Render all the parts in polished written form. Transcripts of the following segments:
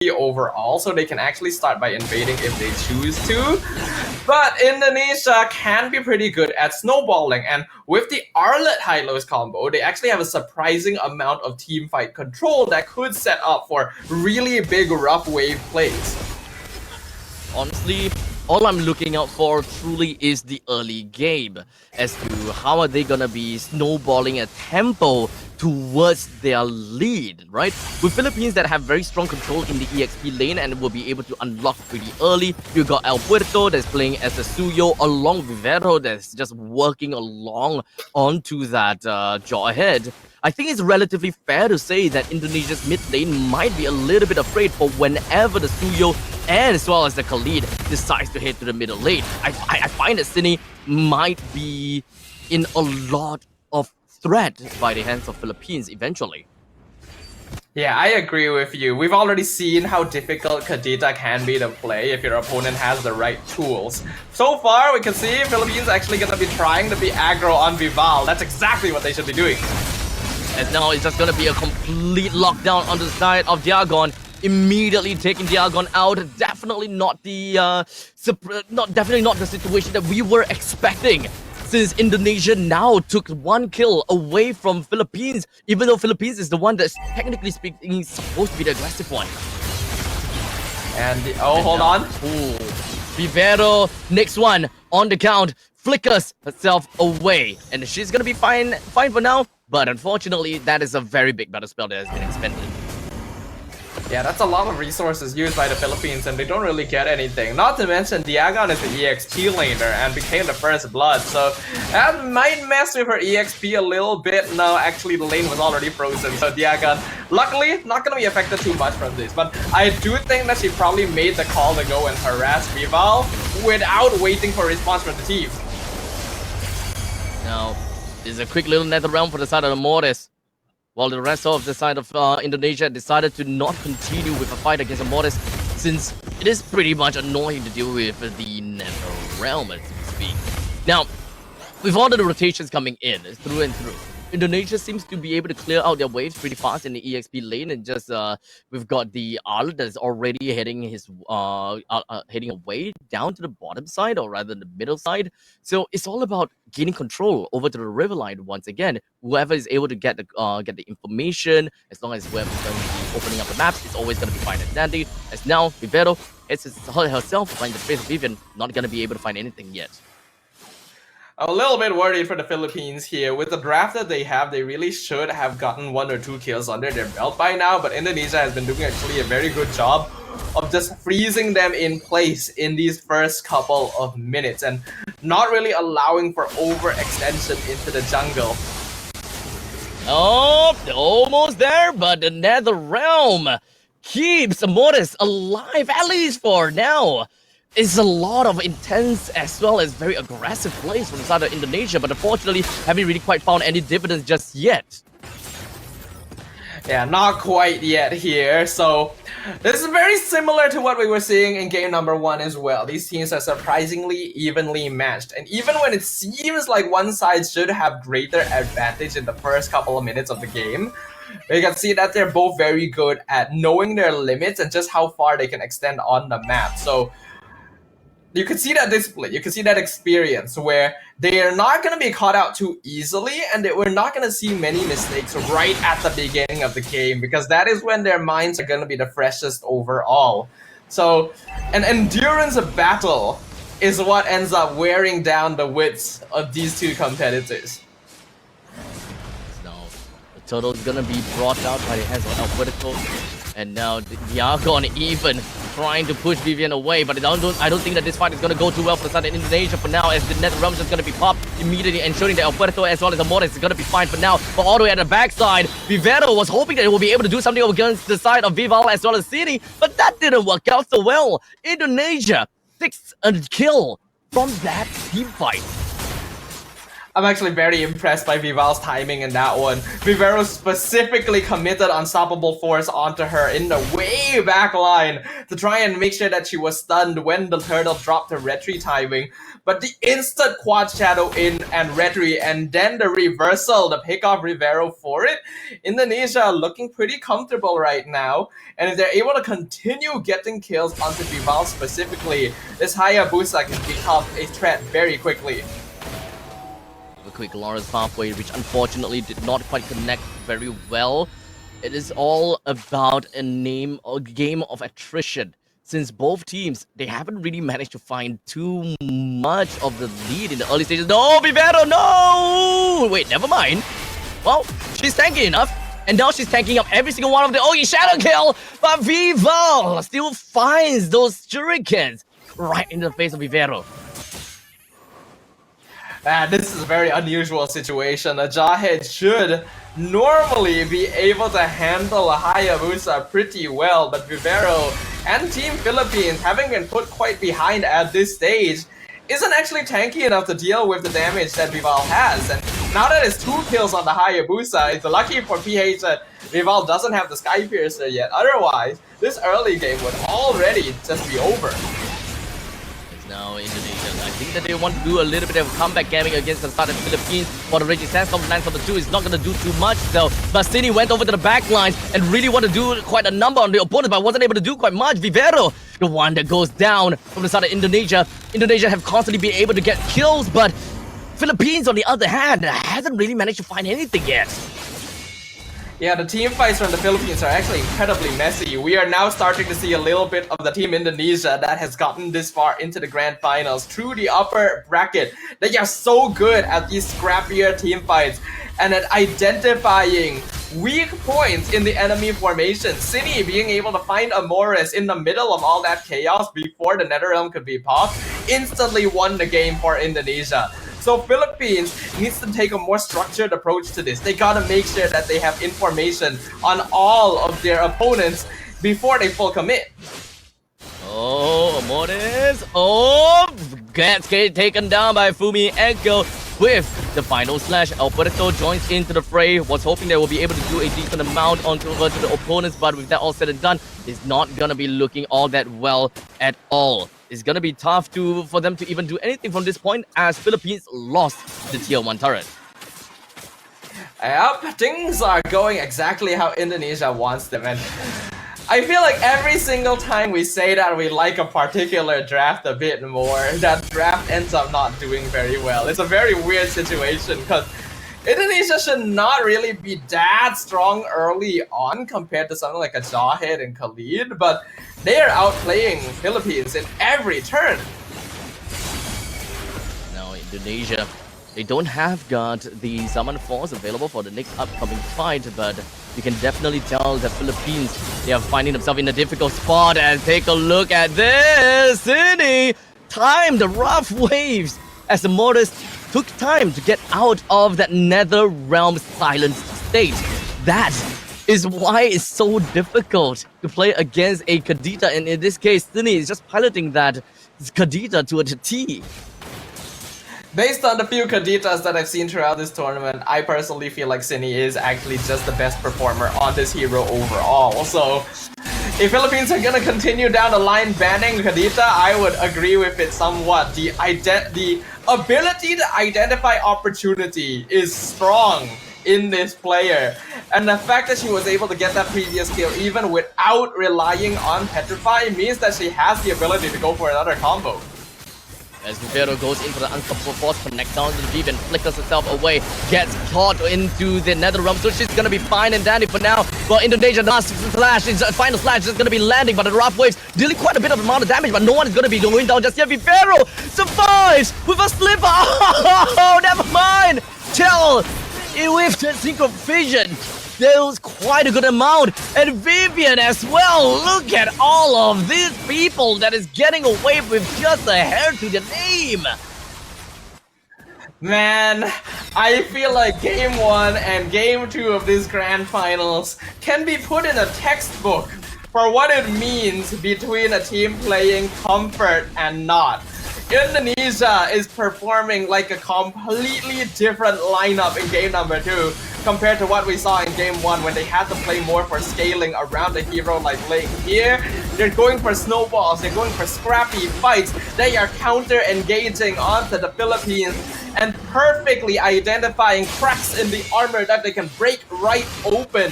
overall, so they can actually start by invading if they choose to. But Indonesia can be pretty good at snowballing, and with the Arlet high-lows combo, they actually have a surprising amount of team fight control that could set up for really big rough wave plays. Honestly, all I'm looking out for truly is the early game as to how are they gonna be snowballing a tempo towards their lead, right? With Philippines that have very strong control in the EXP lane and will be able to unlock pretty early. You got El Puerto that's playing as a Suyo along with Vivero that's just working along onto that jaw ahead. I think it's relatively fair to say that Indonesia's mid lane might be a little bit afraid for whenever the Suyo and as well as the Khalid decides to head to the middle lane. I find that Cine might be in a lot of threat by the hands of Philippines eventually. Yeah, I agree with you. We've already seen how difficult Kadita can be to play if your opponent has the right tools. So far, we can see Philippines actually gonna be trying to be aggro on Vival. That's exactly what they should be doing. As now it's just gonna be a complete lockdown on the side of Diagon. Immediately taking Diagon out. Definitely not the definitely not the situation that we were expecting. Since Indonesia now took one kill away from Philippines, even though Philippines is the one that's technically speaking supposed to be the aggressive one. And hold on. Ooh, Vivero, next one on the count, flickers herself away, and she's gonna be fine for now. But unfortunately, that is a very big battle spell that has been expended. Yeah, that's a lot of resources used by the Philippines, and they don't really get anything. Not to mention, Diagon is the EXP laner and became the first blood, so that might mess with her EXP a little bit. No, actually, the lane was already frozen, so Diagon, luckily, not gonna be affected too much from this. But I do think that she probably made the call to go and harass Vival without waiting for a response from the team. Now, there's a quick little nether realm for the side of the Mortis. While the rest of the side of Indonesia decided to not continue with a fight against the Mortis, since it is pretty much annoying to deal with the nether realm, so to speak. Now, with all of the rotations coming in, through and through, Indonesia seems to be able to clear out their waves pretty fast in the EXP lane, and just we've got the Arl that's already heading his heading away down to the bottom side, or rather the middle side. So it's all about gaining control over to the riverline once again. Whoever is able to get the information, as long as whoever's going to be opening up the maps, it's always going to be fine and dandy. As now Vivero it's herself to find the face of Vivian, not going to be able to find anything yet. I'm a little bit worried for the Philippines here. With the draft that they have, they really should have gotten 1 or 2 kills under their belt by now, but Indonesia has been doing actually a very good job of just freezing them in place in these first couple of minutes and not really allowing for overextension into the jungle. Oh, almost there, but the Nether Realm keeps Mortis alive, at least for now. It's a lot of intense as well as very aggressive plays from the side of Indonesia, but unfortunately haven't really quite found any dividends just yet. Yeah, not quite yet here. So this is very similar to what we were seeing in game number 1 as well. These teams are surprisingly evenly matched. And even when it seems like one side should have greater advantage in the first couple of minutes of the game, you can see that they're both very good at knowing their limits and just how far they can extend on the map. So you can see that discipline, you can see that experience where they are not going to be caught out too easily, and we're not going to see many mistakes right at the beginning of the game, because that is when their minds are going to be the freshest overall. So an endurance of battle is what ends up wearing down the wits of these two competitors. Now, the total is going to be brought out by the hands of El Puerto, and now Diagon even trying to push Vivian away, but I don't think that this fight is going to go too well for the side of Indonesia for now, as the Nether Realm is just going to be popped immediately, ensuring that El Puerto as well as the Mortis is going to be fine for now. But all the way at the backside, Vivero was hoping that it will be able to do something against the side of Vival as well as City, but that didn't work out so well. Indonesia takes a kill from that team fight. I'm actually very impressed by Vival's timing in that one. Vivero specifically committed Unstoppable Force onto her in the way back line to try and make sure that she was stunned when the turtle dropped her retry timing. But the instant quad shadow in and retry and then the reversal, the pick off Rivero for it, Indonesia looking pretty comfortable right now. And if they're able to continue getting kills onto Vival specifically, this Hayabusa can become a threat very quickly. A quick Lawrence pathway, which unfortunately did not quite connect very well. It is all about a game of attrition. Since both teams, they haven't really managed to find too much of the lead in the early stages. No, Vivero, no! Wait, never mind. Well, she's tanky enough. And now she's tanking up every single one of the shadow kill. But Vival still finds those shurikens right in the face of Vivero. This is a very unusual situation. A Jawhead should normally be able to handle a Hayabusa pretty well, but Vivero and Team Philippines, having been put quite behind at this stage, isn't actually tanky enough to deal with the damage that Vival has. And now that it's 2 kills on the Hayabusa, it's lucky for PH that Vival doesn't have the Sky Piercer yet. Otherwise, this early game would already just be over. Now Indonesia, I think that they want to do a little bit of comeback gaming against the Southern Philippines. For the Reggie Sandstorm lines of the 2 is not going to do too much though. Bastini went over to the back line and really wanted to do quite a number on the opponent, but wasn't able to do quite much. Vivero, the one that goes down from the side of Indonesia. Indonesia have constantly been able to get kills, but Philippines on the other hand hasn't really managed to find anything yet. Yeah, the team fights from the Philippines are actually incredibly messy. We are now starting to see a little bit of the team Indonesia that has gotten this far into the grand finals through the upper bracket. They are so good at these scrappier team fights and at identifying weak points in the enemy formation. Cine being able to find a Morris in the middle of all that chaos before the Netherrealm could be popped instantly won the game for Indonesia. So Philippines needs to take a more structured approach to this. They gotta make sure that they have information on all of their opponents before they full commit. Oh, Mortis. Oh, gets taken down by Fumi Echo with the final slash. Alberto joins into the fray. Was hoping they will be able to do a decent amount onto the opponents, but with that all said and done, it's not gonna be looking all that well at all. It's gonna be tough for them to even do anything from this point as Philippines lost the tier 1 turret. Yep, things are going exactly how Indonesia wants them, and I feel like every single time we say that we like a particular draft a bit more, that draft ends up not doing very well. It's a very weird situation because Indonesia should not really be that strong early on compared to something like a Jawhead and Khalid, but they are outplaying Philippines in every turn. Now Indonesia, they don't have got the Summon Force available for the next upcoming fight, but you can definitely tell the Philippines, they are finding themselves in a difficult spot. And take a look at this! Cine timed the rough waves as the Mortis took time to get out of that Netherrealm silenced state. That is why it's so difficult to play against a Kadita, and in this case, Cine is just piloting that Kadita to a T. Based on the few Kaditas that I've seen throughout this tournament, I personally feel like Cine is actually just the best performer on this hero overall. So, if Philippines are gonna continue down the line banning Kadita, I would agree with it somewhat. The ability to identify opportunity is strong in this player. And the fact that she was able to get that previous kill even without relying on Petrify means that she has the ability to go for another combo. As Vivero goes into the Unstoppable Force, connects down to the Viv and flickers herself away, gets caught into the Netherrealm, so she's gonna be fine and dandy for now. Well, Indonesia last slash, final slash is gonna be landing, but the rough waves dealing quite a bit of amount of damage, but no one is gonna be going down just yet. Vivero survives with a slipper. Oh, never mind. Tell with the synchro vision. There was quite a good amount, and Vivian as well. Look at all of these people that is getting away with just a hair to the name. Man, I feel like Game 1 and Game 2 of these grand finals can be put in a textbook for what it means between a team playing comfort and not. Indonesia is performing like a completely different lineup in game number 2 compared to what we saw in game 1 when they had to play more for scaling around the hero like Ling. Here, they're going for snowballs, they're going for scrappy fights, they are counter-engaging onto the Philippines and perfectly identifying cracks in the armor that they can break right open.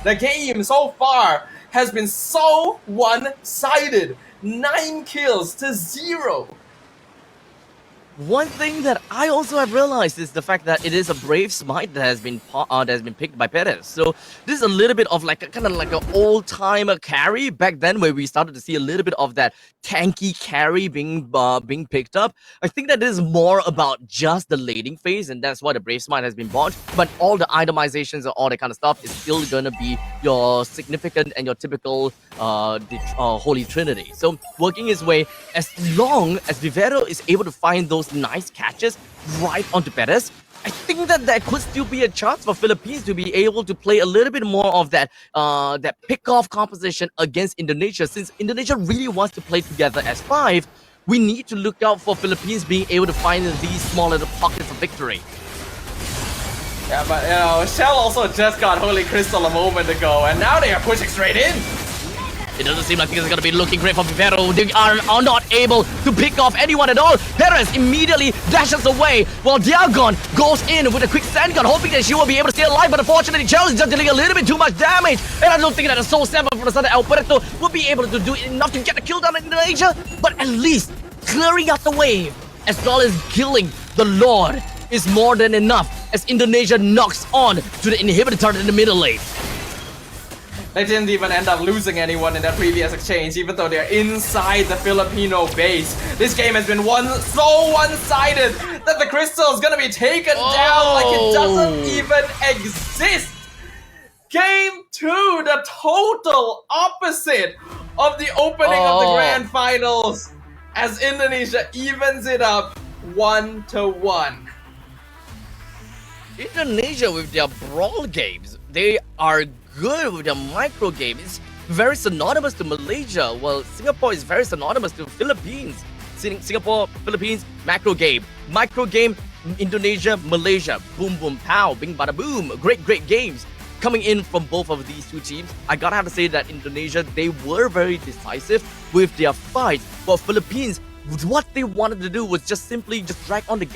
The game so far has been so one-sided. 9 kills to 0. One thing that I also have realized is the fact that it is a brave smite that has been picked by Perez. So this is a little bit of like a kind of like an old-timer carry back then, where we started to see a little bit of that tanky carry being picked up. I think that is more about just the lading phase, and that's why the brave smite has been bought. But all the itemizations and all that kind of stuff is still gonna be your significant and your typical Holy Trinity. So working his way, as long as Vivero is able to find those nice catches right onto Perez, I think that there could still be a chance for Philippines to be able to play a little bit more of that that pick-off composition against Indonesia. Since Indonesia really wants to play together as 5, we need to look out for Philippines being able to find these small little pockets of victory. Yeah, but you know, Shell also just got Holy Crystal a moment ago, and now they are pushing straight in. It doesn't seem like things are going to be looking great for Vivero. They are not able to pick off anyone at all. Perez immediately dashes away while Diagon goes in with a quick sand gun, hoping that she will be able to stay alive. But unfortunately, Chell is just dealing a little bit too much damage. And I don't think that a Soul Samba from the side of Alberto will be able to do enough to get the kill down in Indonesia. But at least clearing out the wave, as well as killing the Lord, is more than enough as Indonesia knocks on to the inhibitor turret in the middle lane. They didn't even end up losing anyone in their previous exchange, even though they're inside the Filipino base. This game has been so one-sided that the crystal is gonna be taken down like it doesn't even exist. Game 2, the total opposite of the opening of the grand finals, as Indonesia evens it up 1-1. Indonesia with their brawl games, they are good with their micro game. It's very synonymous to Malaysia. Well, Singapore is very synonymous to Philippines. Singapore, Philippines, macro game. Micro game, Indonesia, Malaysia. Boom, boom, pow, bing, bada, boom. Great games coming in from both of these two teams. I gotta have to say that Indonesia, they were very decisive with their fight. But Philippines, what they wanted to do was just simply drag on the game.